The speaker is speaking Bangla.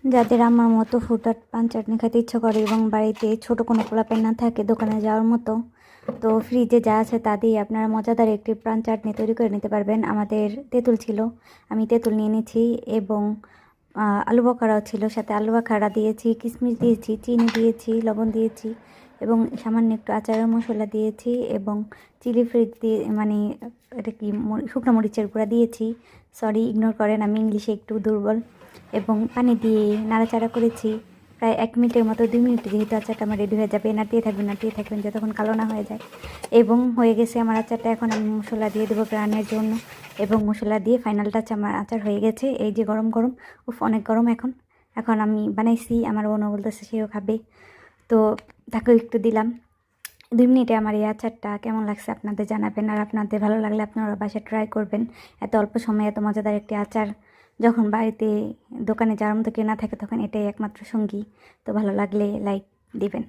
যাদের আমার মতো ফুডার পান চাটনি খেতে ইচ্ছে করে এবং বাড়িতে ছোট কোনো পোলাপান না থাকে দোকানে যাওয়ার মতো, তো ফ্রিজে যা আছে তা দিয়ে আপনারা মজাদার একটি প্রাণ চাটনি তৈরি করে নিতে পারবেন। আমাদের তেঁতুল ছিল, আমি তেঁতুল নিয়ে নিয়েছি এবং আলু বখরাও ছিল, সাথে আলু বখরা দিয়েছি, কিশমিশ দিয়েছি, চিনি দিয়েছি, লবণ দিয়েছি এবং সামান্য একটু আচারের মশলা দিয়েছি এবং চিলি ফ্লেক্স দিয়ে মানে এটা কি শুকনো মরিচের গুঁড়া দিয়েছি। সরি, ইগনোর করেন, আমি ইংলিশে একটু দুর্বল। এবং পানি দিয়ে নাড়াচাড়া করেছি প্রায় 1 মিনিটের মতো। 2 মিনিটে যেহেতু আচারটা আমার রেডি হয়ে যাবে, নাড়িয়ে থাকবেন যতক্ষণ কালো না হয়ে যায়। এবং হয়ে গেছে আমার আচারটা। এখন আমি মশলা দিয়ে দেবো গ্রানের জন্য এবং মশলা দিয়ে ফাইনাল টাচ আমার আচার হয়ে গেছে। এই যে গরম গরম, অনেক গরম এখন। এখন আমি বানাইছি, আমার বোনও বলতেছে সেও খাবে, তো তাকেও একটু দিলাম। 2 মিনিটে আমার এই আচারটা কেমন লাগছে আপনাদের জানাবেন। আর আপনাদের ভালো লাগলে আপনারা বাসায় ট্রাই করবেন। এত অল্প সময়ে এত মজাদার একটি আচার যখন বাড়িতে দোকানে যাওয়ার মতো কেউ না থাকে তখন এটাই একমাত্র সঙ্গী। তো ভালো লাগলে লাইক দিবেন।